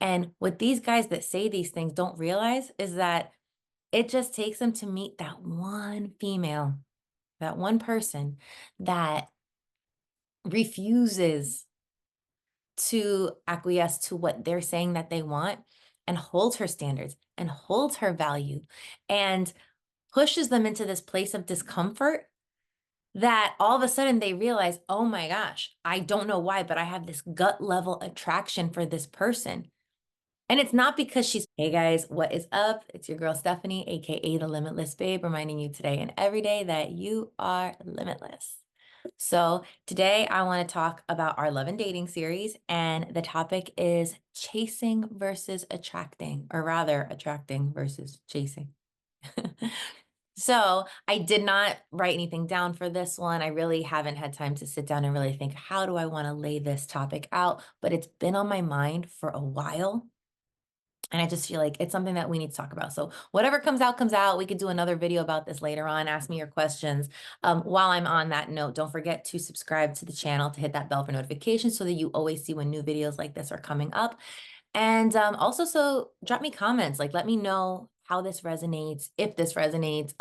And what these guys that say these things don't realize is that it just takes them to meet that one female, that one person that refuses to acquiesce to what they're saying that they want and holds her standards and holds her value and pushes them into this place of discomfort that all of a sudden they realize, oh my gosh, I don't know why, but I have this gut level attraction for this person. And it's not because she's, hey guys, what is up? It's your girl Stephanie, aka the Limitless Babe, reminding you today and every day that you are limitless. So today I want to talk about our love and dating series, and the topic is chasing versus attracting, or rather attracting versus chasing. So I did not write anything down for this one. I really haven't had time to sit down and really think, how do I want to lay this topic out? But it's been on my mind for a while. And I just feel like it's something that we need to talk about. So whatever comes out, comes out. We could do another video about this later on. Ask me your questions. While I'm on that note, don't forget to subscribe to the channel, to hit that bell for notifications so that you always see when new videos like this are coming up. And also, so drop me comments, like let me know how this resonates, if this resonates,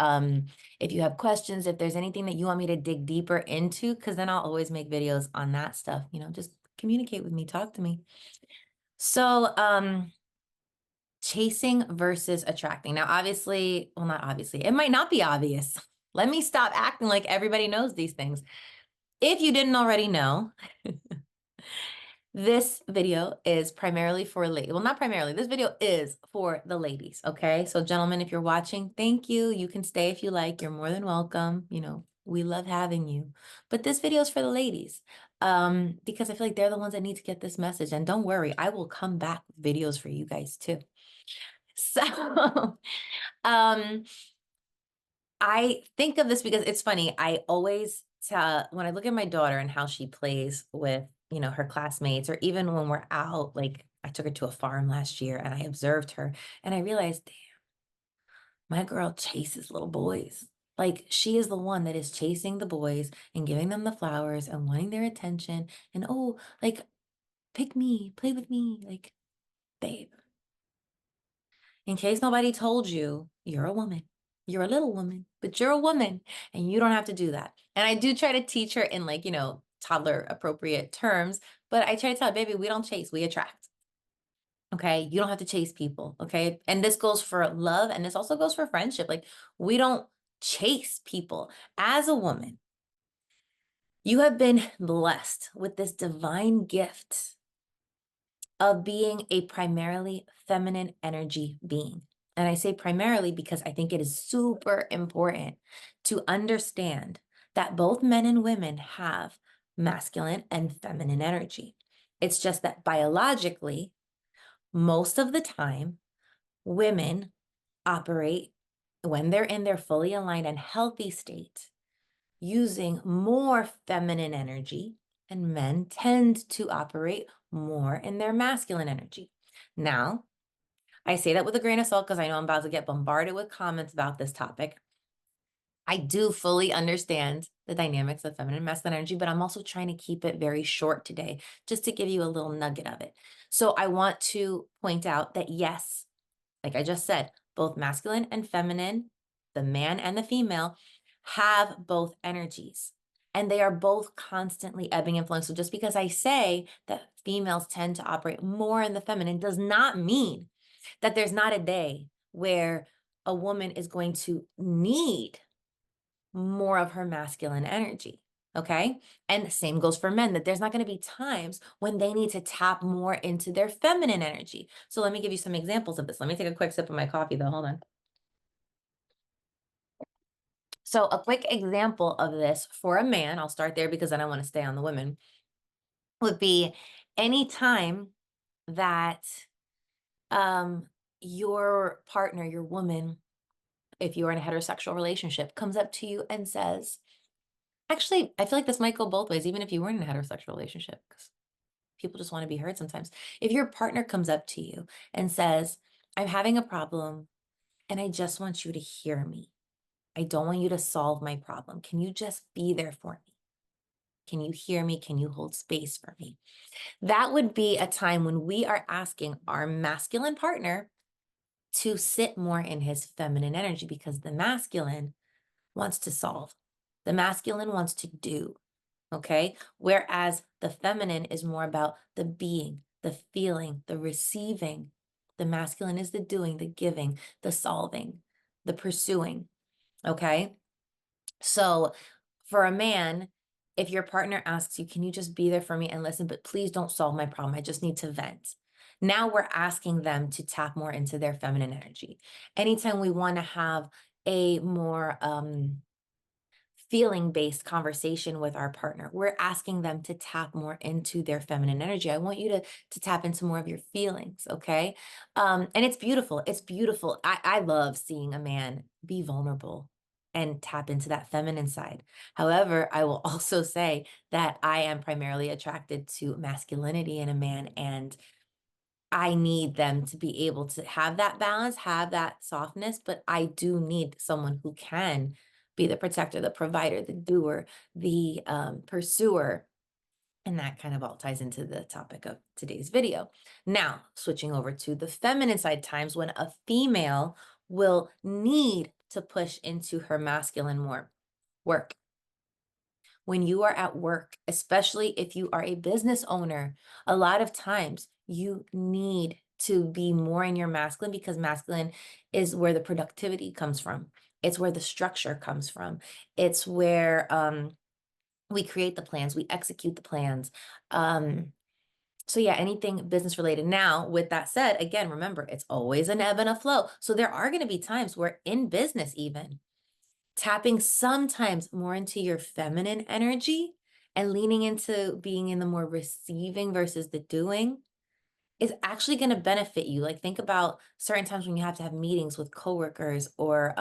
if you have questions, if there's anything that you want me to dig deeper into, because then I'll always make videos on that stuff. Just communicate with me, talk to me. So, chasing versus attracting. Now, obviously, well, not obviously, it might not be obvious. Let me stop acting like everybody knows these things. If you didn't already know, this video is primarily for ladies. Well, not primarily. This video is for the ladies, okay? So gentlemen, if you're watching, thank you. You can stay if you like. You're more than welcome. We love having you. But this video is for the ladies because I feel like they're the ones that need to get this message. And don't worry, I will come back with videos for you guys too. So um, I think of this because it's funny. I always tell when I look at my daughter and how she plays with, her classmates, or even when we're out, like I took her to a farm last year and I observed her and I realized, damn, my girl chases little boys. Like she is the one that is chasing the boys and giving them the flowers and wanting their attention. And oh, like pick me, play with me, like babe. In case nobody told you, you're a woman. You're a little woman, but you're a woman and you don't have to do that. And I do try to teach her in like, toddler appropriate terms, but I try to tell her, baby, we don't chase, we attract. Okay. You don't have to chase people. Okay. And this goes for love and this also goes for friendship. Like we don't chase people. As a woman, you have been blessed with this divine gift of being a primarily feminine energy being. And I say primarily because I think it is super important to understand that both men and women have masculine and feminine energy. It's just that biologically, most of the time, women operate when they're in their fully aligned and healthy state using more feminine energy, and men tend to operate more in their masculine energy. Now, I say that with a grain of salt because I know I'm about to get bombarded with comments about this topic. I do fully understand the dynamics of feminine and masculine energy, but I'm also trying to keep it very short today, just to give you a little nugget of it. So I want to point out that yes, like I just said, both masculine and feminine, the man and the female, have both energies. And they are both constantly ebbing and flowing. So just because I say that females tend to operate more in the feminine does not mean that there's not a day where a woman is going to need more of her masculine energy. Okay. And the same goes for men, that there's not going to be times when they need to tap more into their feminine energy. So let me give you some examples of this. Let me take a quick sip of my coffee though. Hold on. So a quick example of this for a man, I'll start there because then I want to stay on the women, would be any time that your partner, your woman, if you're in a heterosexual relationship, comes up to you and says, actually, I feel like this might go both ways, even if you weren't in a heterosexual relationship, because people just want to be heard sometimes. If your partner comes up to you and says, I'm having a problem and I just want you to hear me. I don't want you to solve my problem. Can you just be there for me? Can you hear me? Can you hold space for me? That would be a time when we are asking our masculine partner to sit more in his feminine energy, because the masculine wants to solve. The masculine wants to do, okay? Whereas the feminine is more about the being, the feeling, the receiving. The masculine is the doing, the giving, the solving, the pursuing, okay? So for a man, if your partner asks you, can you just be there for me and listen, but please don't solve my problem. I just need to vent. Now we're asking them to tap more into their feminine energy. Anytime we want to have a more feeling-based conversation with our partner, we're asking them to tap more into their feminine energy. I want you to tap into more of your feelings, okay? And it's beautiful. It's beautiful. I love seeing a man be vulnerable and tap into that feminine side. However, I will also say that I am primarily attracted to masculinity in a man, and I need them to be able to have that balance, have that softness, but I do need someone who can be the protector, the provider, the doer, the pursuer. And that kind of all ties into the topic of today's video. Now, switching over to the feminine side, times when a female will need to push into her masculine more. Work. When you are at work, especially if you are a business owner, a lot of times you need to be more in your masculine, because masculine is where the productivity comes from. It's where the structure comes from. It's where we create the plans, we execute the plans. So yeah, anything business related. Now, with that said, again, remember, it's always an ebb and a flow. So there are going to be times where in business, even tapping sometimes more into your feminine energy and leaning into being in the more receiving versus the doing is actually going to benefit you. Like, think about certain times when you have to have meetings with coworkers or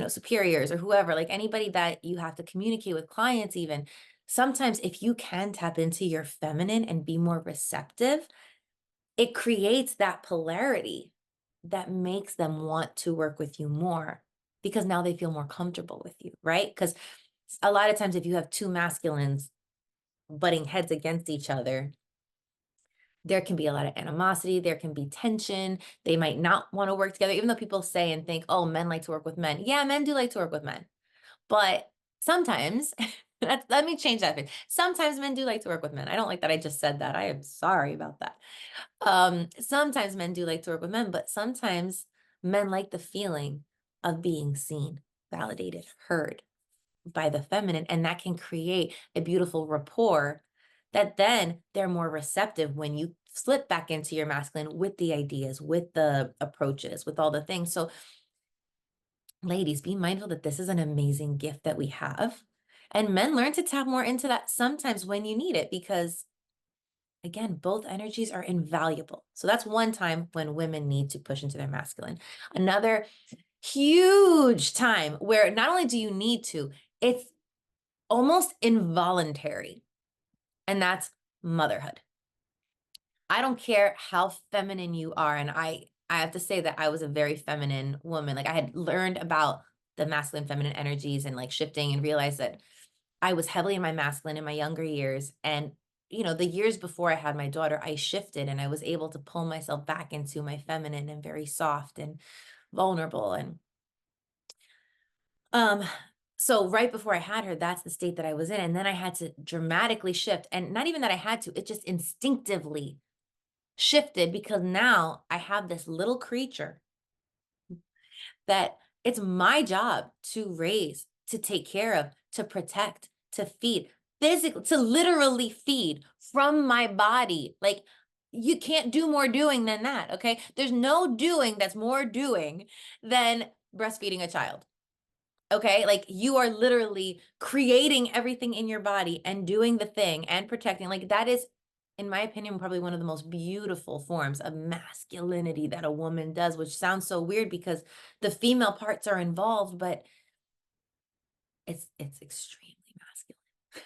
superiors or whoever, like anybody that you have to communicate with, clients even. Sometimes if you can tap into your feminine and be more receptive, it creates that polarity that makes them want to work with you more, because now they feel more comfortable with you, right? Because a lot of times if you have two masculines butting heads against each other, there can be a lot of animosity, there can be tension. They might not want to work together, even though people say and think, oh, men like to work with men. Yeah, men do like to work with men. But sometimes, let me change that bit. Sometimes men do like to work with men. I don't like that I just said that. I am sorry about that. Sometimes men do like to work with men, but sometimes men like the feeling of being seen, validated, heard by the feminine, and that can create a beautiful rapport that then they're more receptive when you slip back into your masculine with the ideas, with the approaches, with all the things. So ladies, be mindful that this is an amazing gift that we have. And men, learn to tap more into that sometimes when you need it, because again, both energies are invaluable. So that's one time when women need to push into their masculine. Another huge time where not only do you need to, it's almost involuntary, and that's motherhood. I don't care how feminine you are, and I have to say that I was a very feminine woman. Like, I had learned about the masculine feminine energies and like shifting, and realized that I was heavily in my masculine in my younger years. And the years before I had my daughter, I shifted and I was able to pull myself back into my feminine and very soft and vulnerable. And um so right before I had her, that's the state that I was in. And then I had to dramatically shift. And not even that I had to, it just instinctively shifted, because now I have this little creature that it's my job to raise, to take care of, to protect, to feed, physically, to literally feed from my body. Like, you can't do more doing than that, okay? There's no doing that's more doing than breastfeeding a child. Okay, like, you are literally creating everything in your body and doing the thing and protecting. Like, that is, in my opinion, probably one of the most beautiful forms of masculinity that a woman does, which sounds so weird because the female parts are involved, but it's extremely masculine.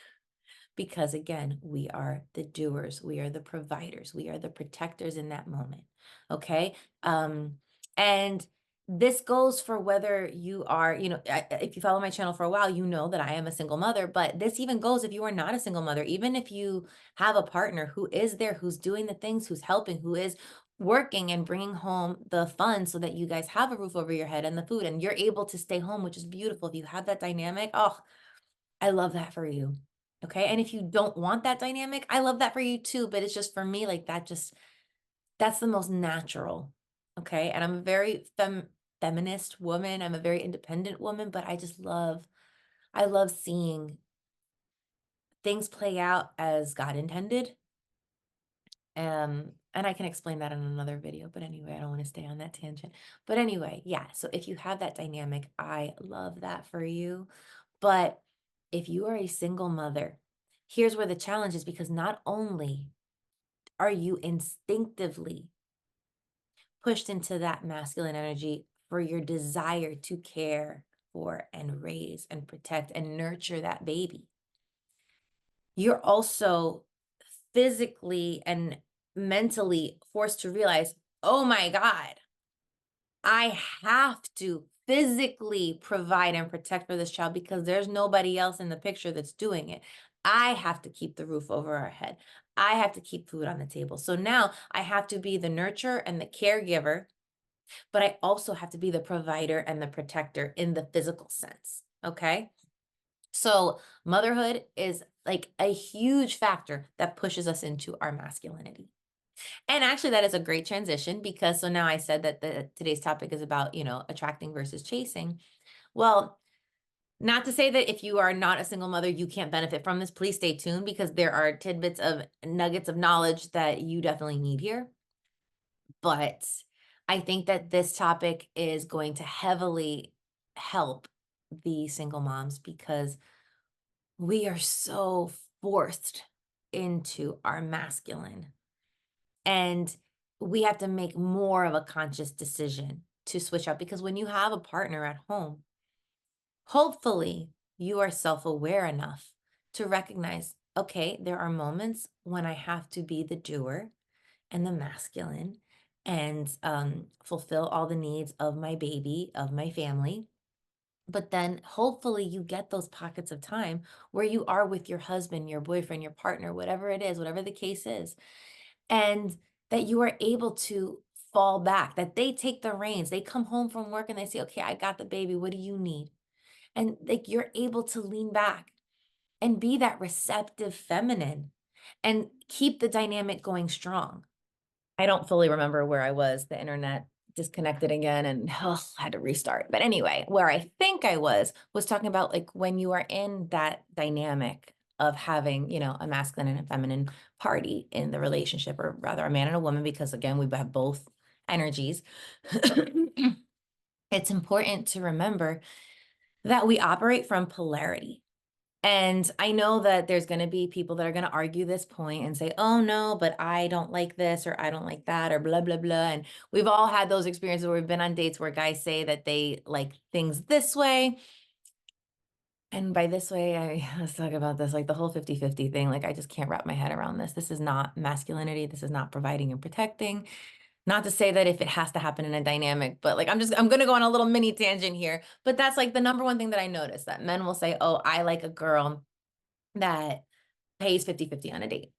Because again, we are the doers, we are the providers, we are the protectors in that moment. Okay. And this goes for whether you are, if you follow my channel for a while, you know that I am a single mother, but this even goes if you are not a single mother, even if you have a partner who is there, who's doing the things, who's helping, who is working and bringing home the funds so that you guys have a roof over your head and the food and you're able to stay home, which is beautiful. If you have that dynamic, oh, I love that for you. Okay. And if you don't want that dynamic, I love that for you too. But it's just for me, like that's the most natural. Okay. And I'm a very feminist woman. I'm a very independent woman, but I love seeing things play out as God intended. And I can explain that in another video, but anyway, I don't want to stay on that tangent. But anyway, yeah. So if you have that dynamic, I love that for you. But if you are a single mother, here's where the challenge is, because not only are you instinctively pushed into that masculine energy for your desire to care for and raise and protect and nurture that baby, you're also physically and mentally forced to realize, oh my God, I have to physically provide and protect for this child because there's nobody else in the picture that's doing it. I have to keep the roof over our head. I have to keep food on the table. So now I have to be the nurturer and the caregiver, but I also have to be the provider and the protector in the physical sense. Okay. So motherhood is like a huge factor that pushes us into our masculinity. And actually that is a great transition because so now I said that today's topic is about, attracting versus chasing. Well, not to say that if you are not a single mother, you can't benefit from this. Please stay tuned because there are tidbits of nuggets of knowledge that you definitely need here. But I think that this topic is going to heavily help the single moms because we are so forced into our masculine. And we have to make more of a conscious decision to switch up because when you have a partner at home, hopefully you are self-aware enough to recognize, okay, there are moments when I have to be the doer and the masculine and fulfill all the needs of my baby, of my family. But then hopefully you get those pockets of time where you are with your husband, your boyfriend, your partner, whatever it is, whatever the case is, and that you are able to fall back, that they take the reins. They come home from work and they say, okay, I got the baby. What do you need? And like you're able to lean back and be that receptive feminine and keep the dynamic going strong. I don't fully remember where I was. The internet disconnected again and had to restart. But anyway, where I think I was talking about like when you are in that dynamic of having, a masculine and a feminine party in the relationship, or rather a man and a woman, because again, we have both energies. It's important to remember that we operate from polarity. And I know that there's going to be people that are going to argue this point and say, oh no, but I don't like this, or I don't like that, or blah, blah, blah. And we've all had those experiences where we've been on dates where guys say that they like things this way. And by this way, let's talk about this, like the whole 50-50 thing. Like, I just can't wrap my head around this. This is not masculinity. This is not providing and protecting. Not to say that if it has to happen in a dynamic, but like, I'm going to go on a little mini tangent here, but that's like the number one thing that I noticed, that men will say, oh, I like a girl that pays 50-50 on a date.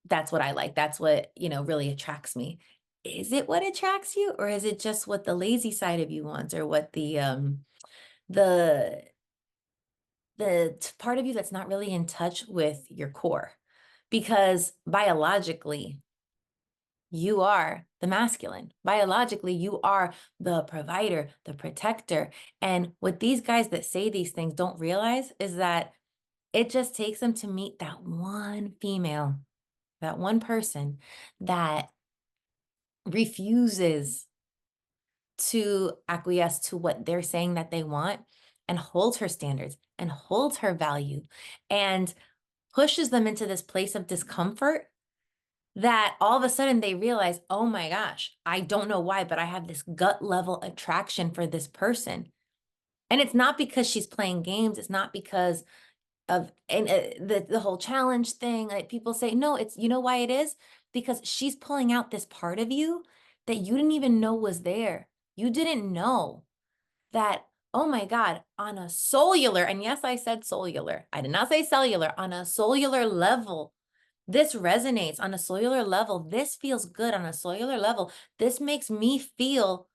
That's what I like. That's what, really attracts me. Is it what attracts you, or is it just what the lazy side of you wants, or what the part of you that's not really in touch with your core? Because biologically, you are the masculine. Biologically, you are the provider, the protector. And what these guys that say these things don't realize is that it just takes them to meet that one female, that one person that refuses to acquiesce to what they're saying that they want and holds her standards and holds her value and pushes them into this place of discomfort, that all of a sudden they realize, oh my gosh, I don't know why, but I have this gut level attraction for this person. And it's not because she's playing games. It's not because of the whole challenge thing. Like people say, no, it's, you know why it is? Because she's pulling out this part of you that you didn't even know was there. You didn't know that, oh my God, on a cellular, and yes, I said cellular, I did not say cellular, on a cellular level, this resonates on a cellular level. This feels good on a cellular level. This makes me feel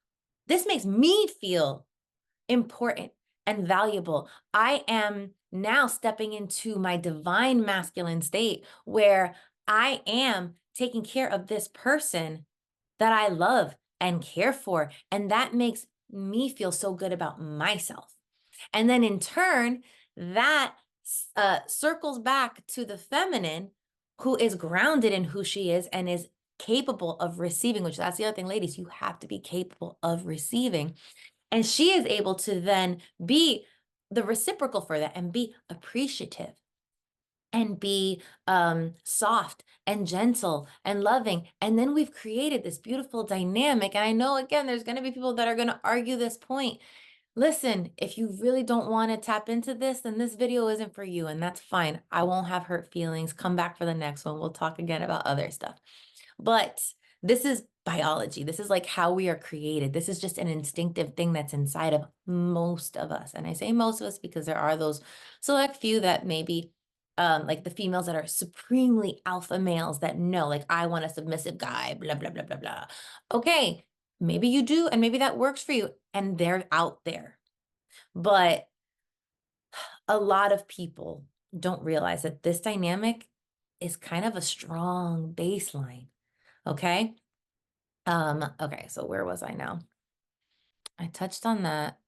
important and valuable. I am now stepping into my divine masculine state where I am taking care of this person that I love and care for. And that makes me feel so good about myself. And then in turn, that circles back to the feminine who is grounded in who she is and is capable of receiving, which that's the other thing, ladies, you have to be capable of receiving. And she is able to then be the reciprocal for that and be appreciative and be soft and gentle and loving. And then we've created this beautiful dynamic. And I know, again, there's going to be people that are going to argue this point. Listen, if you really don't want to tap into this, then this video isn't for you, and that's fine. I won't have hurt feelings. Come back for the next one. We'll talk again about other stuff. But this is biology. This is like how we are created. This is just an instinctive thing that's inside of most of us. And I say most of us because there are those select few that maybe like the females that are supremely alpha males that know, like, I want a submissive guy, blah, blah, blah, blah, blah. Okay, maybe you do, and maybe that works for you, and they're out there. But a lot of people don't realize that this dynamic is kind of a strong baseline. Okay. Okay, so where was I now? I touched on that.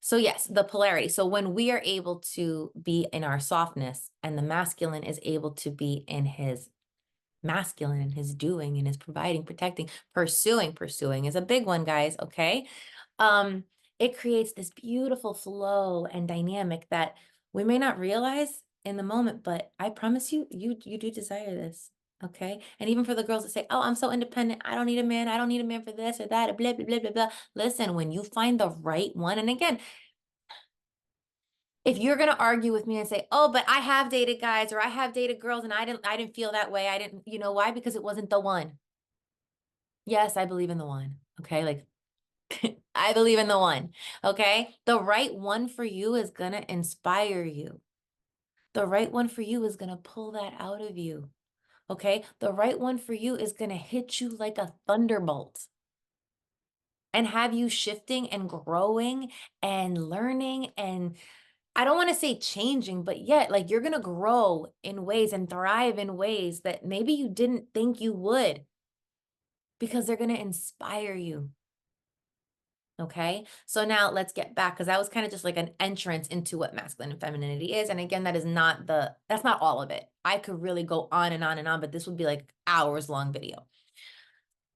So yes, the polarity. So when we are able to be in our softness and the masculine is able to be in his masculine and his doing and his providing, protecting, pursuing is a big one, guys. Okay. Um, it creates this beautiful flow and dynamic that we may not realize in the moment, but I promise you, you do desire this. Okay. And even for the girls that say, oh, I'm so independent. I don't need a man. I don't need a man for this or that, or blah, blah, blah, blah, blah. Listen, when you find the right one, and again, if you're going to argue with me and say, oh, but I have dated guys or I have dated girls and I didn't feel that way. I didn't, you know why? Because it wasn't the one. Yes, I believe in the one. Okay. Like, I believe in the one. Okay. The right one for you is going to inspire you. The right one for you is going to pull that out of you. Okay. The right one for you is going to hit you like a thunderbolt and have you shifting and growing and learning. And I don't want to say changing, but yet, like, you're going to grow in ways and thrive in ways that maybe you didn't think you would, because they're going to inspire you. Okay, so now let's get back, because that was kind of just like an entrance into what masculine and femininity is. And again, that's not all of it. I could really go on and on and on, but this would be like hours long video.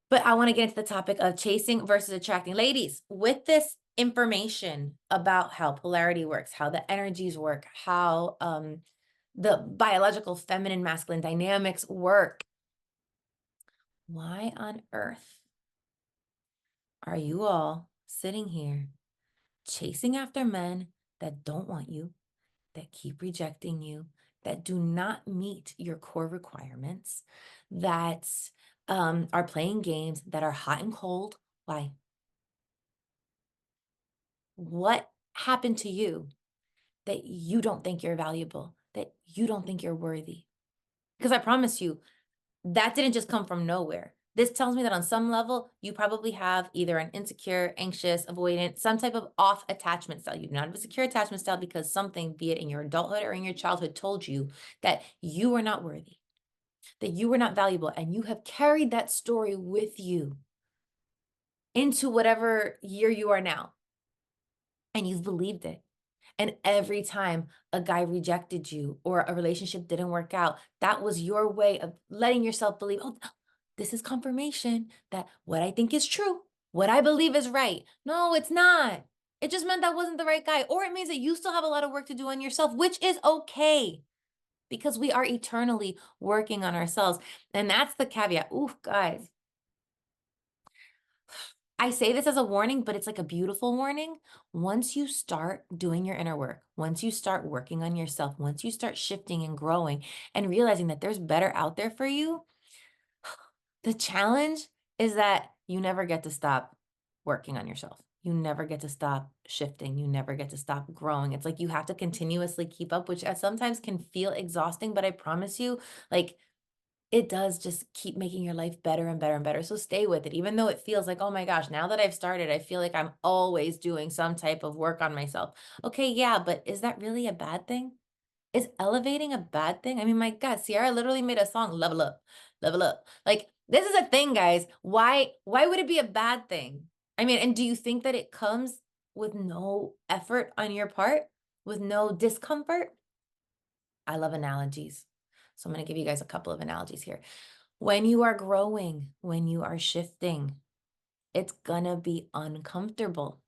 But I want to get into the topic of chasing versus attracting. Ladies, with this information about how polarity works, how the energies work, how the biological feminine masculine dynamics work, why on earth are you all sitting here chasing after men that don't want you, that keep rejecting you, that do not meet your core requirements, that are playing games, that are hot and cold? Why? What happened to you that you don't think you're valuable, that you don't think you're worthy? Because I promise you, that didn't just come from nowhere. This tells me that on some level, you probably have either an insecure, anxious, avoidant, some type of off attachment style. You do not have a secure attachment style because something, be it in your adulthood or in your childhood, told you that you were not worthy, that you were not valuable, and you have carried that story with you into whatever year you are now, and you've believed it. And every time a guy rejected you or a relationship didn't work out, that was your way of letting yourself believe, oh, this is confirmation that what I think is true, what I believe is right. No, it's not. It just meant that wasn't the right guy. Or it means that you still have a lot of work to do on yourself, which is okay, because we are eternally working on ourselves. And that's the caveat. Ooh, guys, I say this as a warning, but it's like a beautiful warning. Once you start doing your inner work, once you start working on yourself, once you start shifting and growing and realizing that there's better out there for you, the challenge is that you never get to stop. working on yourself. You never get to stop shifting. You never get to stop growing. It's like you have to continuously keep up, which sometimes can feel exhausting, but I promise you, like, it does just keep making your life better and better and better. So stay with it, even though it feels like, oh my gosh, now that I've started, I feel like I'm always doing some type of work on myself. Okay, yeah, but is that really a bad thing? Is elevating a bad thing? I mean, my God, Sierra literally made a song, level up, level up. Like, this is a thing, guys. Why would it be a bad thing? I mean, and do you think that it comes with no effort on your part, with no discomfort? I love analogies. So I'm going to give you guys a couple of analogies here. When you are growing, when you are shifting, it's going to be uncomfortable.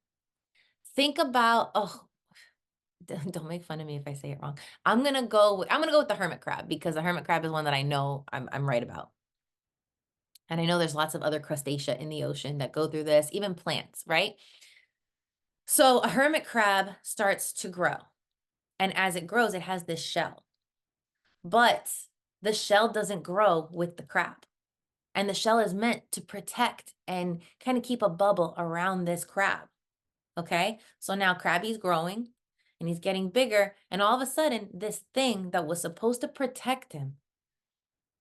Think about, oh, don't make fun of me if I say it wrong. I'm going to go with the hermit crab, because the hermit crab is one that I know I'm right about. And I know there's lots of other crustacea in the ocean that go through this, even plants, right? So a hermit crab starts to grow. And as it grows, it has this shell. But the shell doesn't grow with the crab. And the shell is meant to protect and kind of keep a bubble around this crab. Okay? So now Krabby's growing and he's getting bigger. And all of a sudden, this thing that was supposed to protect him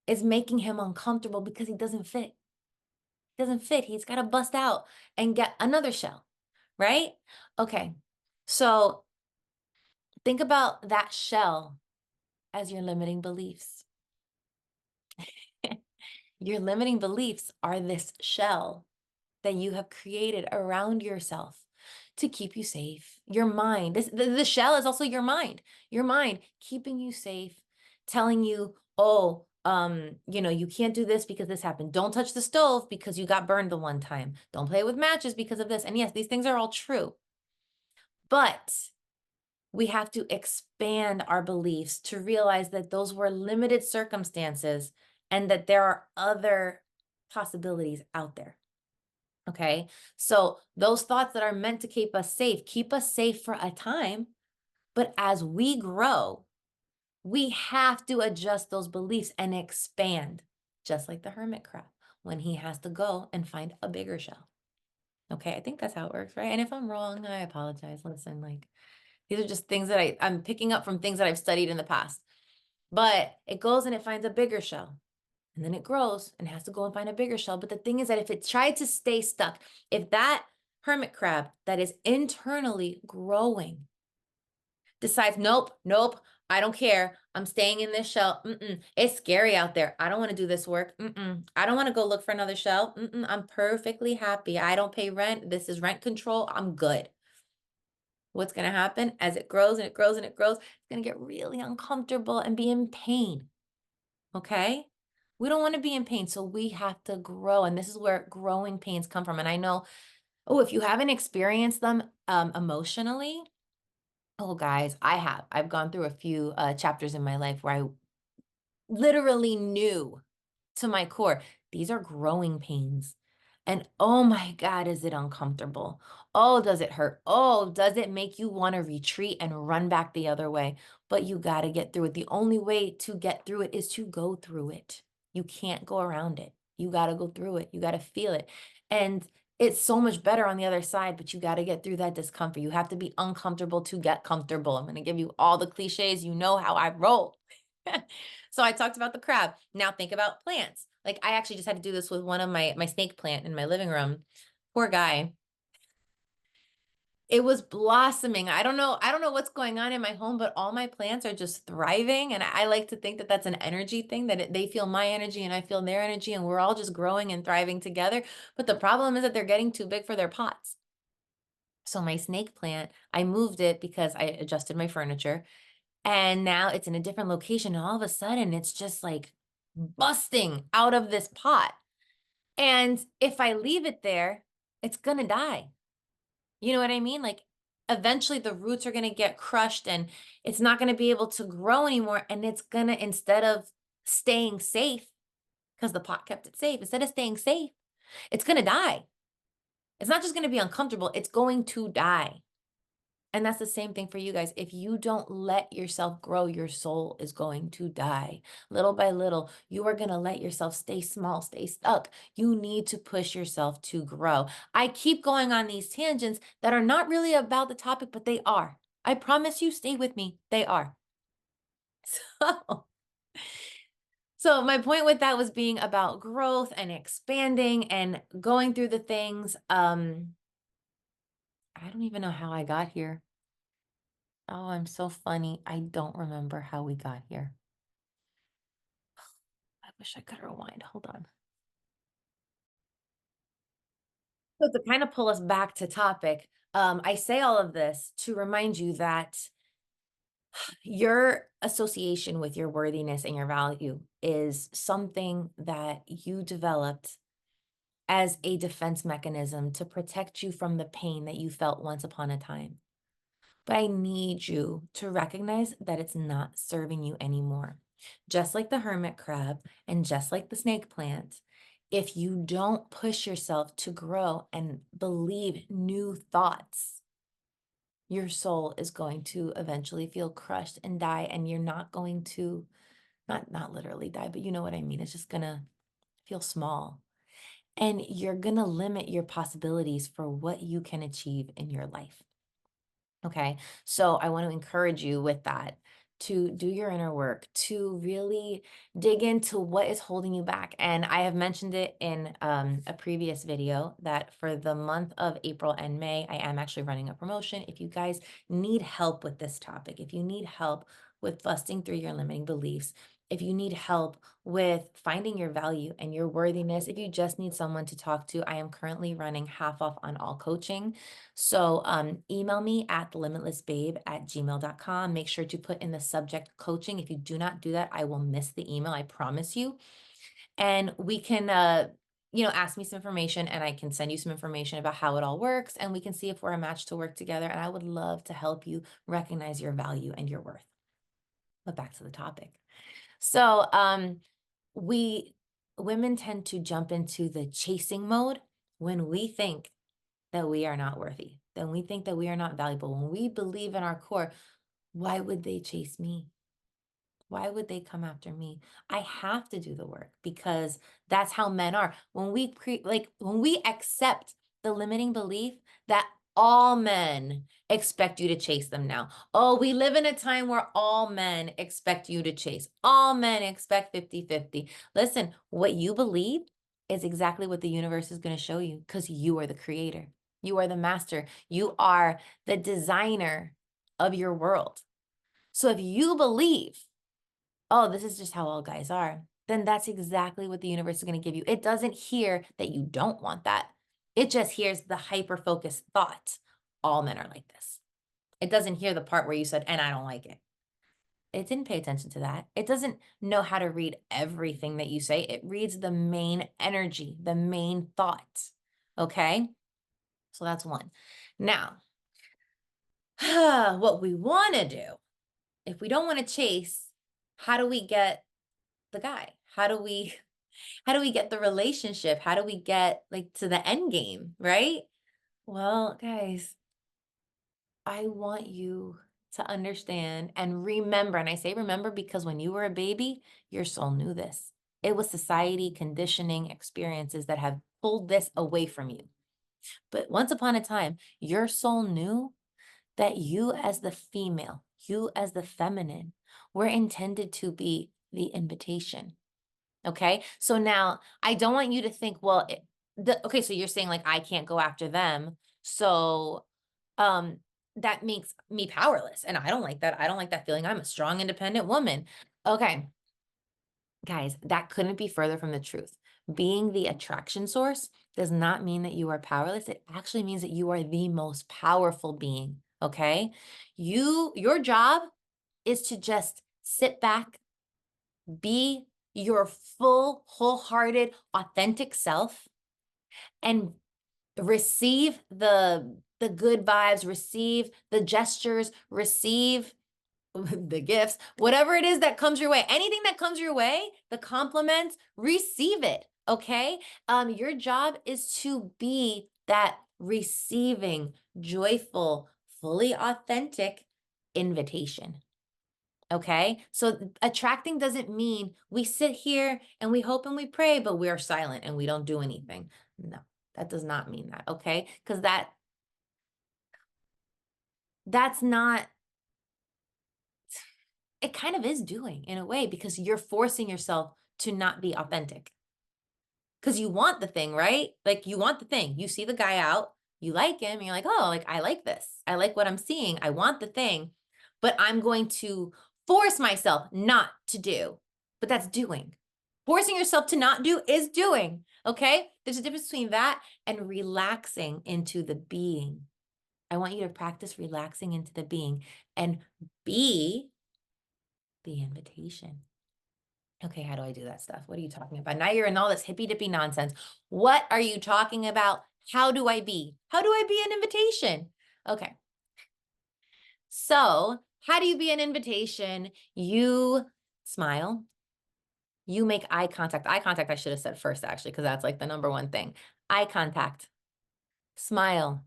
is making him uncomfortable because he doesn't fit. He doesn't fit. He's got to bust out and get another shell, right? Okay. So think about that shell as your limiting beliefs. Your limiting beliefs are this shell that you have created around yourself to keep you safe. Your mind, the shell is also your mind keeping you safe, telling you, oh, you can't do this because this happened. Don't touch the stove because you got burned the one time. Don't play with matches because of this. And yes, these things are all true, but we have to expand our beliefs to realize that those were limited circumstances and that there are other possibilities out there. Okay. So those thoughts that are meant to keep us safe for a time. But as we grow, we have to adjust those beliefs and expand, just like the hermit crab when he has to go and find a bigger shell. Okay. I think that's how it works, right? And if I'm wrong, I apologize. Listen, like, these are just things that I'm picking up from things that I've studied in the past. But it goes and it finds a bigger shell. And then it grows and has to go and find a bigger shell. But the thing is that if it tried to stay stuck, if that hermit crab that is internally growing decides, nope, nope, I don't care. I'm staying in this shell. It's scary out there. I don't want to do this work. I don't want to go look for another shell. I'm perfectly happy. I don't pay rent. This is rent control. I'm good. What's going to happen as it grows and it grows and it grows? It's going to get really uncomfortable and be in pain. Okay? We don't want to be in pain, so we have to grow. And this is where growing pains come from. And I know, oh, if you haven't experienced them emotionally, oh, guys, I've gone through a few chapters in my life where I literally knew to my core, these are growing pains. And oh my God, is it uncomfortable? Oh, does it hurt? Oh, does it make you want to retreat and run back the other way? But you got to get through it. The only way to get through it is to go through it. You can't go around it. You got to go through it. You got to feel it. And it's so much better on the other side, but you got to get through that discomfort. You have to be uncomfortable to get comfortable. I'm going to give you all the cliches. You know how I roll. So I talked about the crab. Now think about plants. Like, I actually just had to do this with one of my snake plant in my living room. Poor guy. It was blossoming. I don't know what's going on in my home, but all my plants are just thriving. And I like to think that that's an energy thing, that they feel my energy and I feel their energy, and we're all just growing and thriving together. But the problem is that they're getting too big for their pots. So my snake plant, I moved it because I adjusted my furniture. And now it's in a different location. And all of a sudden, it's just like busting out of this pot. And if I leave it there, it's going to die. You know what I mean? Like, eventually the roots are going to get crushed and it's not going to be able to grow anymore. And it's going to, instead of staying safe, because the pot kept it safe, instead of staying safe, it's going to die. It's not just going to be uncomfortable. It's going to die. And that's the same thing for you guys. If you don't let yourself grow, your soul is going to die. Little by little, you are going to let yourself stay small, stay stuck. You need to push yourself to grow. I keep going on these tangents that are not really about the topic, but they are. I promise you, stay with me. They are. So, so my point with that was being about growth and expanding and going through the things. I don't even know how I got here. Oh, I'm so funny. I don't remember how we got here. I wish I could rewind. Hold on. So to kind of pull us back to topic, I say all of this to remind you that your association with your worthiness and your value is something that you developed as a defense mechanism to protect you from the pain that you felt once upon a time. But I need you to recognize that it's not serving you anymore. Just like the hermit crab and just like the snake plant, if you don't push yourself to grow and believe new thoughts, your soul is going to eventually feel crushed and die, and you're not going to, not literally die, but you know what I mean. It's just gonna feel small. And you're gonna limit your possibilities for what you can achieve in your life. Okay. So I want to encourage you with that to do your inner work, to really dig into what is holding you back. And I have mentioned it in a previous video that for the month of April and May, I am actually running a promotion. If you guys need help with this topic, if you need help with busting through your limiting beliefs, if you need help with finding your value and your worthiness, if you just need someone to talk to, I am currently running half off on all coaching. So email me at TheLimitlessBabe@gmail.com. Make sure to put in the subject coaching. If you do not do that, I will miss the email, I promise you. And we can, ask me some information and I can send you some information about how it all works. And we can see if we're a match to work together. And I would love to help you recognize your value and your worth. But back to the topic. So we women tend to jump into the chasing mode when we think that we are not worthy, then we think that we are not valuable. When we believe in our core, why would they chase me? Why would they come after me? I have to do the work because that's how men are. When when we accept the limiting belief that all men expect you to chase them now. Oh, we live in a time where all men expect you to chase. All men expect 50-50. Listen, what you believe is exactly what the universe is going to show you because you are the creator. You are the master. You are the designer of your world. So if you believe, oh, this is just how all guys are, then that's exactly what the universe is going to give you. It doesn't hear that you don't want that. It just hears the hyper-focused thought. All men are like this. It doesn't hear the part where you said, and I don't like it. It didn't pay attention to that. It doesn't know how to read everything that you say. It reads the main energy, the main thought. Okay? So that's one. Now, what we want to do, if we don't want to chase, how do we get the guy? How do we get the relationship? How do we get like to the end game, right? Well, guys, I want you to understand and remember, and I say remember because when you were a baby, your soul knew this. It was society, conditioning, experiences that have pulled this away from you. But once upon a time, your soul knew that you as the female, you as the feminine, were intended to be the invitation. Okay. So now I don't want you to think, well, okay, so you're saying like I can't go after them. So um that makes me powerless. And I don't like that. I don't like that feeling. I'm a strong, independent woman. Okay, guys, that couldn't be further from the truth. Being the attraction source does not mean that you are powerless. It actually means that you are the most powerful being. Okay. Your job is to just sit back, be your full, wholehearted, authentic self and receive the good vibes, receive the gestures, receive the gifts, whatever it is that comes your way. Anything that comes your way, the compliments, receive it. Okay? Your job is to be that receiving, joyful, fully authentic invitation. Okay. So attracting doesn't mean we sit here and we hope and we pray, but we're silent and we don't do anything. No, that does not mean that. Okay. Because that's not, it kind of is doing in a way because you're forcing yourself to not be authentic. Because you want the thing, right? Like you want the thing. You see the guy out, you like him, and you're like, oh, like I like this. I like what I'm seeing. I want the thing, but I'm going to force myself not to do. But that's doing. Forcing yourself to not do is doing. Okay. There's a difference between that and relaxing into the being. I want you to practice relaxing into the being and be the invitation. Okay, how do I do that stuff? What are you talking about? Now you're in all this hippy dippy nonsense. What are you talking about? How do I be? How do I be an invitation? Okay. So, how do you be an invitation? You smile. You make eye contact. Eye contact, I should have said first, actually, because that's like the number one thing. Eye contact. Smile.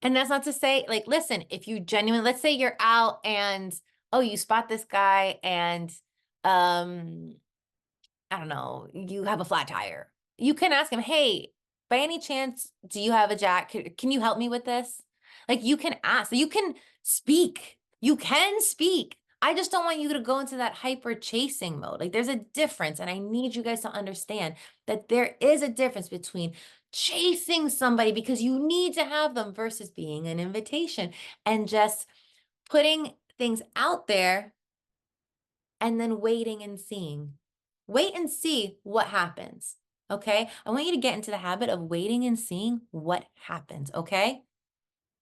And that's not to say, like, listen, if you genuinely, let's say you're out and, oh, you spot this guy and, I don't know, you have a flat tire. You can ask him, hey, by any chance, do you have a jack? Can you help me with this? Like you can ask, you can speak. You can speak. I just don't want you to go into that hyper chasing mode. Like there's a difference. And I need you guys to understand that there is a difference between chasing somebody because you need to have them versus being an invitation and just putting things out there and then waiting and seeing. Wait and see what happens. Okay. I want you to get into the habit of waiting and seeing what happens. Okay.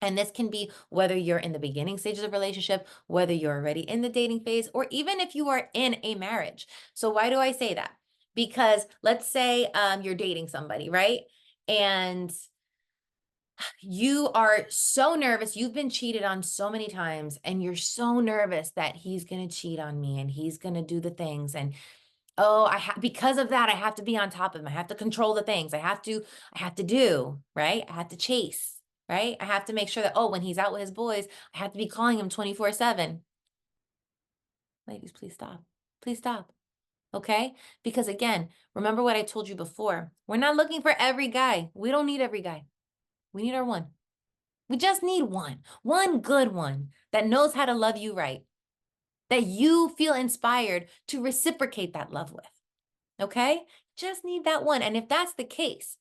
And this can be whether you're in the beginning stages of relationship, whether you're already in the dating phase, or even if you are in a marriage. So why do I say that? Because let's say you're dating somebody, right? And you are so nervous. You've been cheated on so many times, and you're so nervous that he's going to cheat on me and he's going to do the things. And oh, because of that, I have to be on top of him. I have to control the things. I have to do, right? I have to chase, right? I have to make sure that, oh, when he's out with his boys, I have to be calling him 24/7. Ladies, please stop. Please stop. Okay? Because again, remember what I told you before. We're not looking for every guy. We don't need every guy. We need our one. We just need one good one that knows how to love you right, that you feel inspired to reciprocate that love with. Okay? Just need that one. And if that's the case,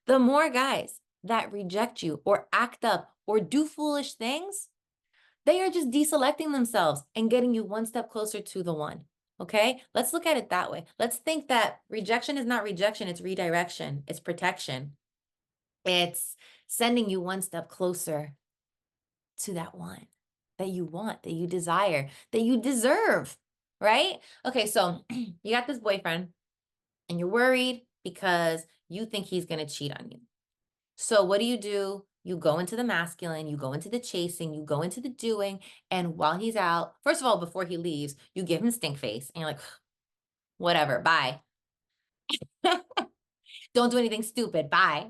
the more guys that reject you or act up or do foolish things, they are just deselecting themselves and getting you one step closer to the one. Okay? Let's look at it that way. Let's think that rejection is not rejection, it's redirection, it's protection. It's sending you one step closer to that one that you want, that you desire, that you deserve, right? Okay, so you got this boyfriend and you're worried because you think he's going to cheat on you. So what do? You go into the masculine, you go into the chasing, you go into the doing. And while he's out, first of all, before he leaves, you give him stink face and you're like, whatever, bye. Don't do anything stupid, bye.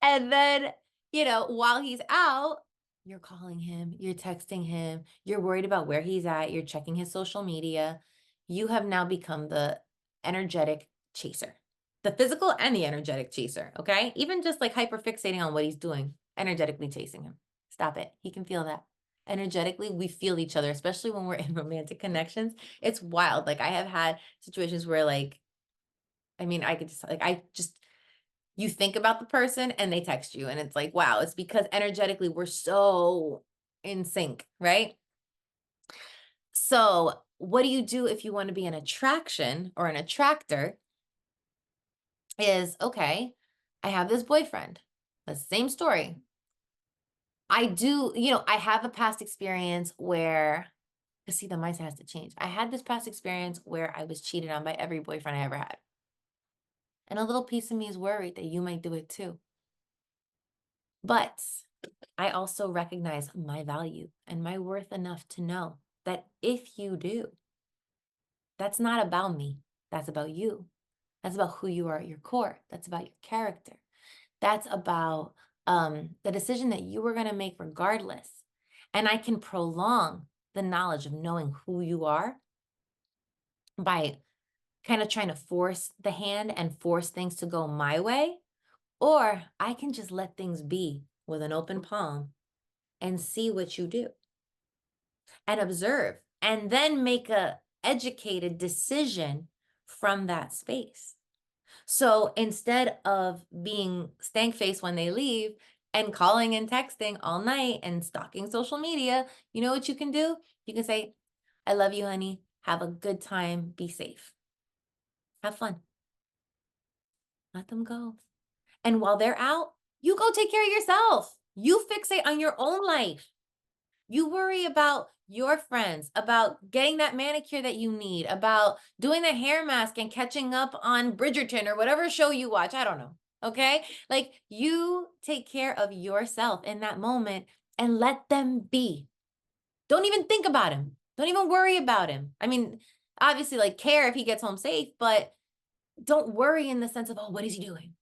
And then, while he's out, you're calling him, you're texting him, you're worried about where he's at, you're checking his social media. You have now become the energetic chaser, the physical and the energetic chaser. Okay. Even just like hyper fixating on what he's doing, energetically chasing him. Stop it. He can feel that. Energetically, we feel each other, especially when we're in romantic connections. It's wild. Like I have had situations where I just you think about the person and they text you and it's like, wow, it's because energetically we're so in sync, right? So what do you do if you want to be an attraction or an attractor is, okay, I have this boyfriend, the same story. I have a past experience where, because see, the mindset has to change. I had this past experience where I was cheated on by every boyfriend I ever had. And a little piece of me is worried that you might do it too. But I also recognize my value and my worth enough to know that if you do, that's not about me. That's about you. That's about who you are at your core. That's about your character. That's about the decision that you were going to make regardless. And I can prolong the knowledge of knowing who you are by kind of trying to force the hand and force things to go my way. Or I can just let things be with an open palm and see what you do and observe and then make a educated decision from that space. So instead of being stank faced when they leave and calling and texting all night and stalking social media, you know what you can do? You can say, I love you, honey. Have a good time. Be safe. Have fun. Let them go. And while they're out, you go take care of yourself. You fixate on your own life. You worry about your friends, about getting that manicure that you need, about doing the hair mask and catching up on Bridgerton or whatever show you watch. I don't know. Okay. Like you take care of yourself in that moment and let them be. Don't even think about him. Don't even worry about him. I mean, obviously, like care if he gets home safe, but don't worry in the sense of, oh, what is he doing?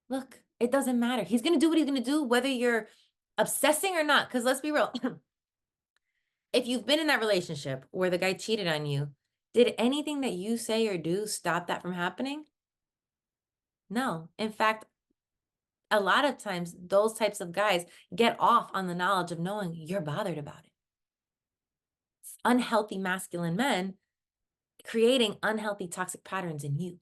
Look, it doesn't matter. He's going to do what he's going to do, whether you're obsessing or not. Because let's be real. If you've been in that relationship where the guy cheated on you, did anything that you say or do stop that from happening? No. In fact, a lot of times those types of guys get off on the knowledge of knowing you're bothered about it. Unhealthy masculine men creating unhealthy toxic patterns in you.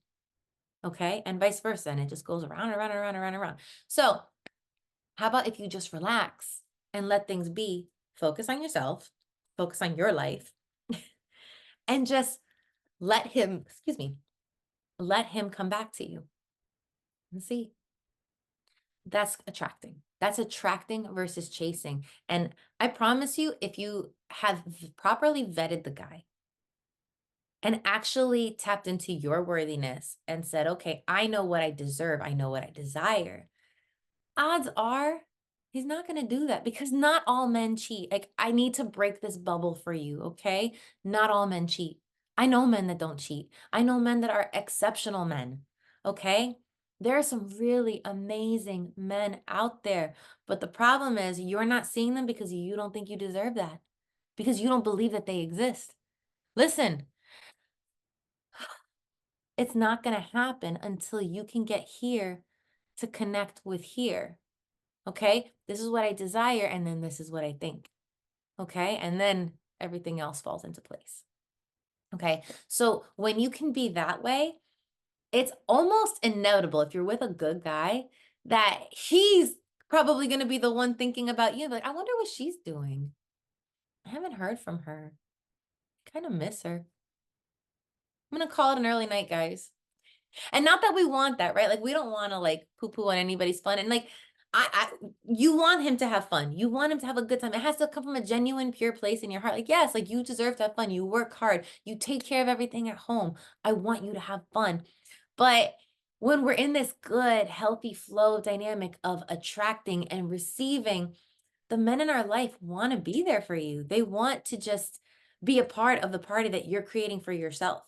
Okay. And vice versa. And it just goes around and around and around and around and around. So how about if you just relax and let things be, focus on yourself, focus on your life, and just let him, let him come back to you and see. That's attracting. That's attracting versus chasing. And I promise you, if you have properly vetted the guy and actually tapped into your worthiness and said, okay, I know what I deserve, I know what I desire, odds are he's not going to do that because not all men cheat. Like, I need to break this bubble for you, okay? Not all men cheat. I know men that don't cheat. I know men that are exceptional men, okay? There are some really amazing men out there. But the problem is you're not seeing them because you don't think you deserve that, because you don't believe that they exist. Listen, it's not going to happen until you can get here to connect with here. Okay, this is what I desire, and then this is what I think. Okay, and then everything else falls into place. Okay, so when you can be that way, it's almost inevitable if you're with a good guy that he's probably going to be the one thinking about you. Like, I wonder what she's doing. I haven't heard from her. I kind of miss her. I'm going to call it an early night, guys. And not that we want that, right? Like we don't want to like poo-poo on anybody's fun. And like you want him to have fun. You want him to have a good time. It has to come from a genuine, pure place in your heart. Like, yes, like you deserve to have fun. You work hard. You take care of everything at home. I want you to have fun. But when we're in this good, healthy flow dynamic of attracting and receiving, the men in our life want to be there for you. They want to just be a part of the party that you're creating for yourself.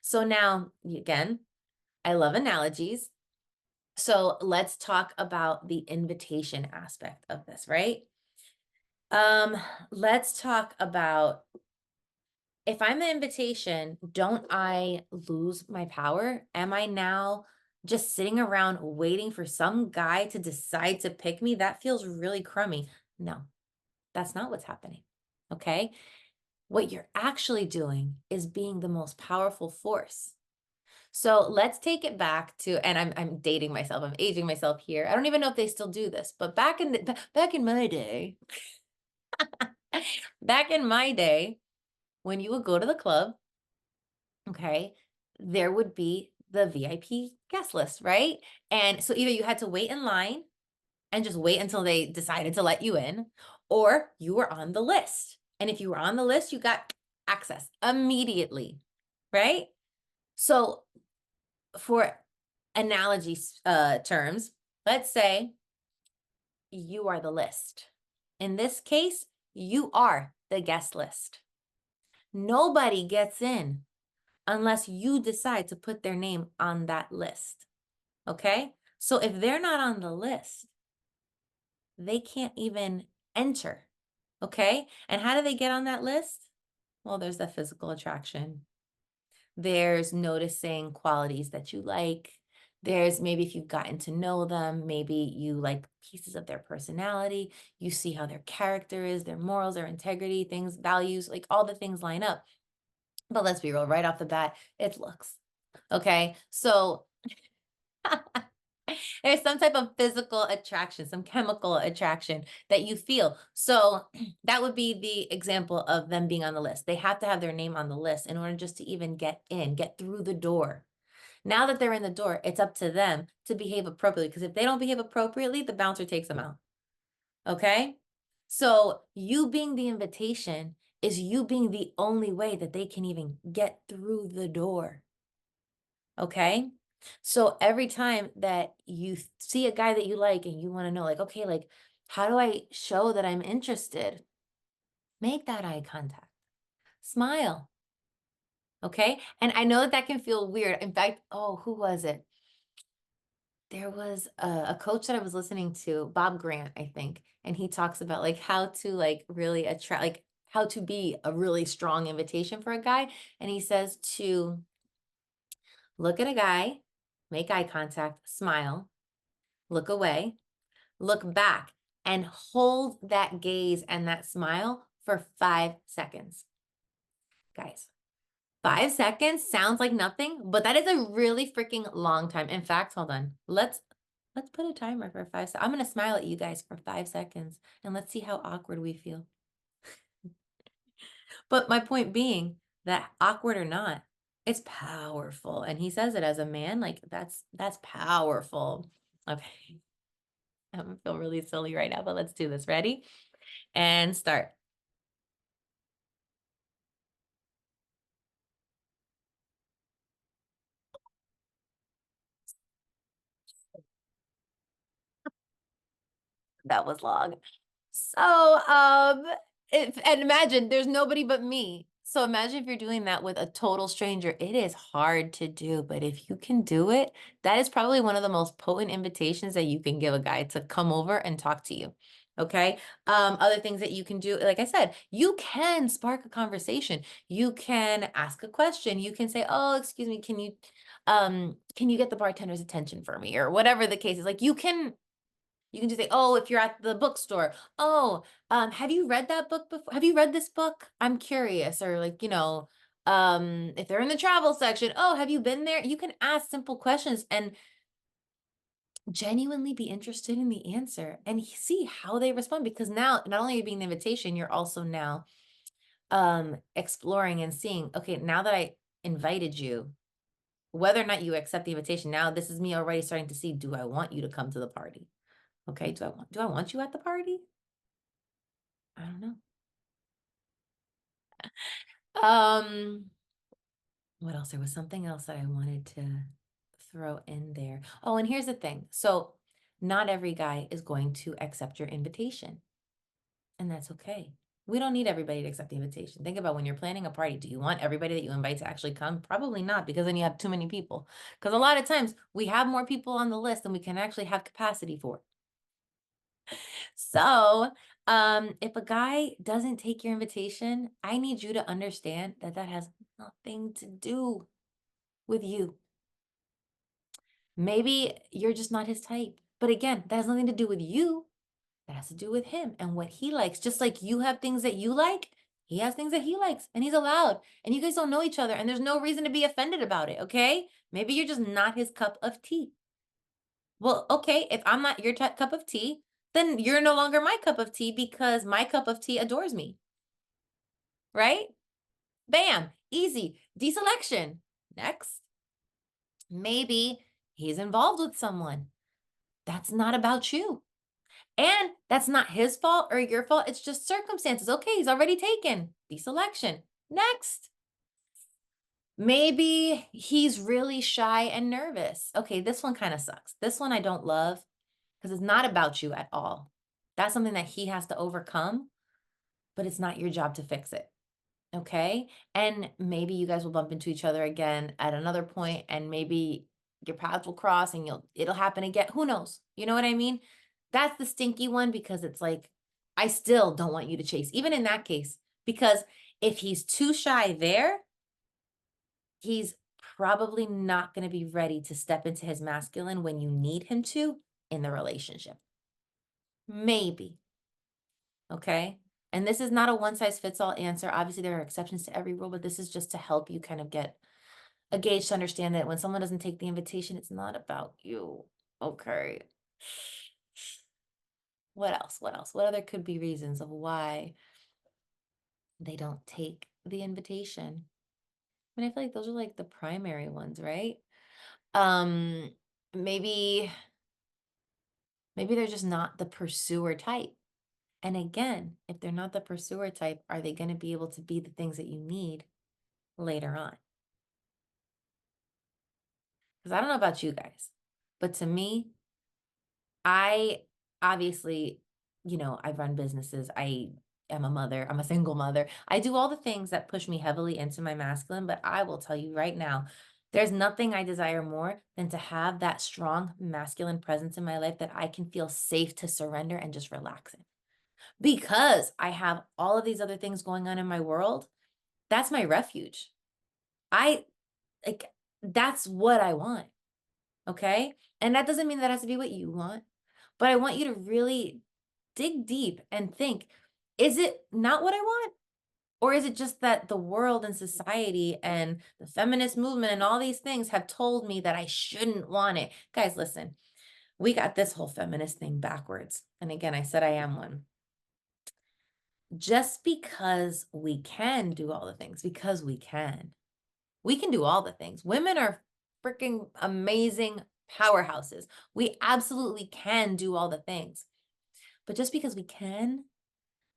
So now, again, I love analogies. So let's talk about the invitation aspect of this, right? Let's talk about, if I'm the invitation, don't I lose my power? Am I now just sitting around waiting for some guy to decide to pick me? That feels really crummy. No, that's not what's happening. Okay. What you're actually doing is being the most powerful force. So let's take it back to, and I'm dating myself, I'm aging myself here. I don't even know if they still do this, but back in my day, back in my day, when you would go to the club, okay, there would be the VIP guest list, right? And so either you had to wait in line and just wait until they decided to let you in, or you were on the list. And if you were on the list, you got access immediately, right? So for analogy terms, let's say you are the list. In this case, you are the guest list. Nobody gets in unless you decide to put their name on that list. Okay? So if they're not on the list, they can't even enter. Okay. And how do they get on that list? Well, there's the physical attraction. There's noticing qualities that you like. There's maybe if you've gotten to know them, maybe you like pieces of their personality. You see how their character is, their morals, their integrity, things, values, like all the things line up. But let's be real, right off the bat, it looks. Okay. So there's some type of physical attraction, some chemical attraction that you feel. So that would be the example of them being on the list. They have to have their name on the list in order just to even get in, get through the door. Now that they're in the door, it's up to them to behave appropriately. Because if they don't behave appropriately, the bouncer takes them out. Okay? So you being the invitation is you being the only way that they can even get through the door. Okay? So every time that you see a guy that you like and you want to know, like, okay, like, how do I show that I'm interested? Make that eye contact, smile. Okay. And I know that that can feel weird. In fact, oh, who was it? There was a coach that I was listening to, Bob Grant, I think, and he talks about like how to like really attract, like how to be a really strong invitation for a guy. And he says to look at a guy, make eye contact, smile, look away, look back, and hold that gaze and that smile for 5 seconds. Guys, 5 seconds sounds like nothing, but that is a really freaking long time. In fact, hold on. Let's put a timer for 5 seconds. I'm gonna smile at you guys for 5 seconds and let's see how awkward we feel. But my point being that awkward or not, it's powerful. And he says it as a man, like that's powerful. Okay. I'm gonna feel really silly right now, but let's do this. Ready? And start. That was long. So, and imagine there's nobody but me. So imagine if you're doing that with a total stranger. It is hard to do, but if you can do it, that is probably one of the most potent invitations that you can give a guy to come over and talk to you. Okay. Other things that you can do, like I said, you can spark a conversation. You can ask a question. You can say, "Oh, excuse me, can you get the bartender's attention for me?" Or whatever the case is. Like you can just say, "Oh, if you're at the bookstore, oh, have you read that book before? Have you read this book? I'm curious." Or like, if they're in the travel section, "Oh, have you been there?" You can ask simple questions and genuinely be interested in the answer and see how they respond. Because now, not only are you being the invitation, you're also now exploring and seeing, okay, now that I invited you, whether or not you accept the invitation, now this is me already starting to see, do I want you to come to the party? Okay, do I want you at the party? I don't know. Um, what else? There was something else that I wanted to throw in there. Oh, and here's the thing. So, not every guy is going to accept your invitation, and that's okay. We don't need everybody to accept the invitation. Think about when you're planning a party, do you want everybody that you invite to actually come? Probably not, because then you have too many people. Because a lot of times we have more people on the list than we can actually have capacity for. So, if a guy doesn't take your invitation, I need you to understand that that has nothing to do with you. Maybe you're just not his type. But again, that has nothing to do with you. That has to do with him and what he likes. Just like you have things that you like, he has things that he likes and he's allowed. And you guys don't know each other and there's no reason to be offended about it, okay? Maybe you're just not his cup of tea. Well, okay, if I'm not your cup of tea, then you're no longer my cup of tea because my cup of tea adores me, right? Bam, easy. Deselection. Next. Maybe he's involved with someone. That's not about you. And that's not his fault or your fault. It's just circumstances. Okay, he's already taken. Deselection. Next. Maybe he's really shy and nervous. Okay, this one kind of sucks. This one I don't love because it's not about you at all. That's something that he has to overcome, but it's not your job to fix it. Okay. And maybe you guys will bump into each other again at another point, and maybe your paths will cross and it'll happen again. Who knows? You know what I mean? That's the stinky one because it's like I still don't want you to chase, even in that case, because if he's too shy there, he's probably not going to be ready to step into his masculine when you need him to in the relationship. Maybe. Okay. And this is not a one size fits all answer. Obviously, there are exceptions to every rule, but this is just to help you kind of get a gauge to understand that when someone doesn't take the invitation, it's not about you. Okay. What else? What else? What other could be reasons of why they don't take the invitation? I mean, I feel like those are like the primary ones, right? Um, maybe they're just not the pursuer type. And again, if they're not the pursuer type, are they going to be able to be the things that you need later on? Because I don't know about you guys, but to me, I obviously, I run businesses. I am a mother. I'm a single mother. I do all the things that push me heavily into my masculine, but I will tell you right now, there's nothing I desire more than to have that strong masculine presence in my life that I can feel safe to surrender and just relax in. Because I have all of these other things going on in my world, that's my refuge. I like that's what I want. Okay? And that doesn't mean that has to be what you want, but I want you to really dig deep and think, is it not what I want? Or is it just that the world and society and the feminist movement and all these things have told me that I shouldn't want it? Guys, listen, we got this whole feminist thing backwards. And again, I said I am one. Just because we can do all the things, because we can do all the things. Women are freaking amazing powerhouses. We absolutely can do all the things. But just because we can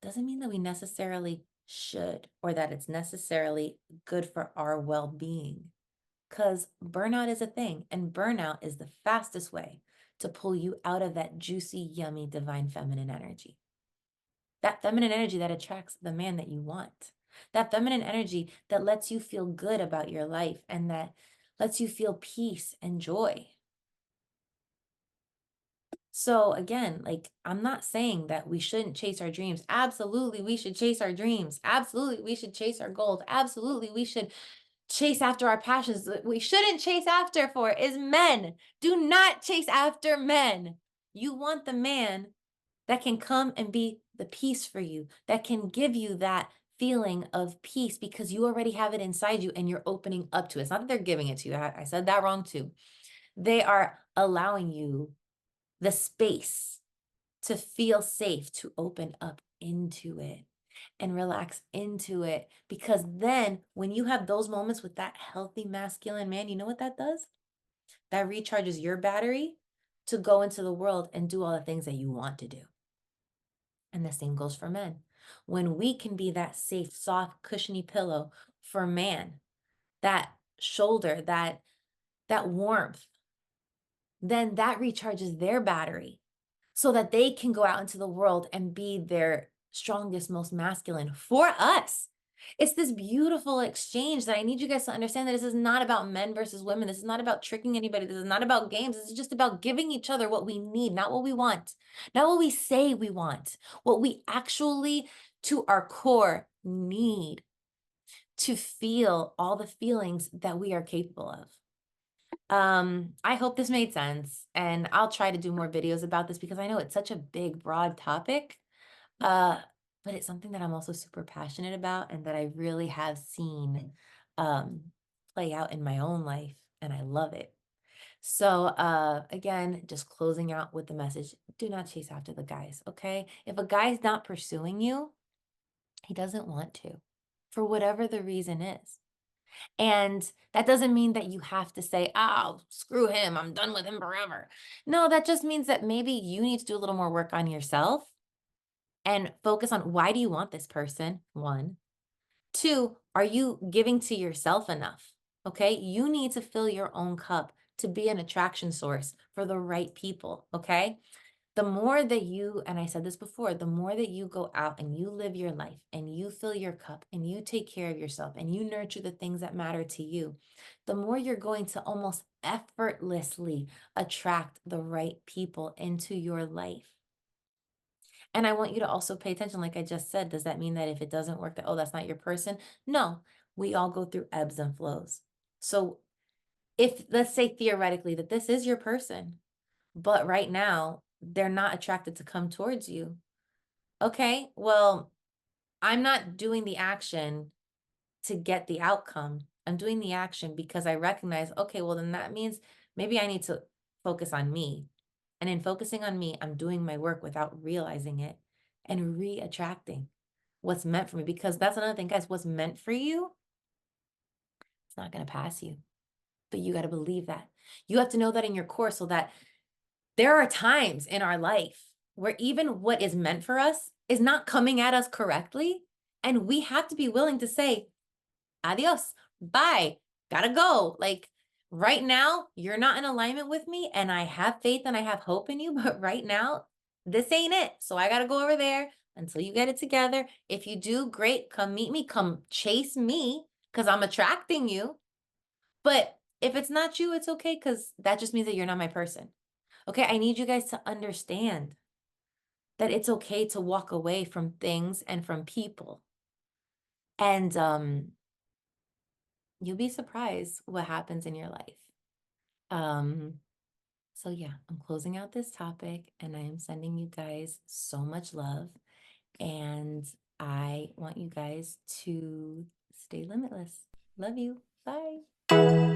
doesn't mean that we necessarily should or that it's necessarily good for our well being. Because burnout is a thing, and burnout is the fastest way to pull you out of that juicy, yummy, divine feminine energy. That feminine energy that attracts the man that you want. That feminine energy that lets you feel good about your life and that lets you feel peace and joy. So again, like I'm not saying that we shouldn't chase our dreams. Absolutely, we should chase our dreams. Absolutely, we should chase our goals. Absolutely, we should chase after our passions. What we shouldn't chase after for is men. Do not chase after men. You want the man that can come and be the peace for you, that can give you that feeling of peace because you already have it inside you and you're opening up to it. It's not that they're giving it to you. I said that wrong too. They are allowing you the space to feel safe, to open up into it and relax into it. Because then when you have those moments with that healthy masculine man, you know what that does? That recharges your battery to go into the world and do all the things that you want to do. And the same goes for men. When we can be that safe, soft, cushiony pillow for man, that shoulder, that warmth, then that recharges their battery so that they can go out into the world and be their strongest, most masculine for us. It's this beautiful exchange that I need you guys to understand that this is not about men versus women. This is not about tricking anybody. This is not about games. This is just about giving each other what we need, not what we want, not what we say we want, what we actually, to our core, need to feel all the feelings that we are capable of. I hope this made sense, and I'll try to do more videos about this because I know it's such a big, broad topic. Uh, but it's something that I'm also super passionate about and that I really have seen um play out in my own life, and I love it. So again, just closing out with the message, do not chase after the guys, okay? If a guy's not pursuing you, he doesn't want to, for whatever the reason is. And that doesn't mean that you have to say, oh, screw him, I'm done with him forever. No, that just means that maybe you need to do a little more work on yourself and focus on why do you want this person? One. Two, are you giving to yourself enough? Okay. You need to fill your own cup to be an attraction source for the right people. Okay. The more that you, and I said this before, the more that you go out and you live your life and you fill your cup and you take care of yourself and you nurture the things that matter to you, the more you're going to almost effortlessly attract the right people into your life. And I want you to also pay attention, like I just said, does that mean that if it doesn't work, that, oh, that's not your person? No, we all go through ebbs and flows. So if, let's say theoretically, that this is your person, but right now they're not attracted to come towards you. Okay, well, I'm not doing the action to get the outcome. I'm doing the action because I recognize, okay, well, then that means maybe I need to focus on me. And in focusing on me, I'm doing my work without realizing it and re-attracting what's meant for me. Because that's another thing, guys, what's meant for you, it's not going to pass you. But you got to believe that. You have to know that in your core, so that there are times in our life where even what is meant for us is not coming at us correctly. And we have to be willing to say, adios, bye, gotta go. Like right now, you're not in alignment with me, and I have faith and I have hope in you, but right now, this ain't it. So I gotta go over there until you get it together. If you do, great, come meet me, come chase me, because I'm attracting you. But if it's not you, it's okay, because that just means that you're not my person. Okay, I need you guys to understand that it's okay to walk away from things and from people. And you'll be surprised what happens in your life. Um, so yeah, I'm closing out this topic, and I am sending you guys so much love. And I want you guys to stay limitless. Love you. Bye.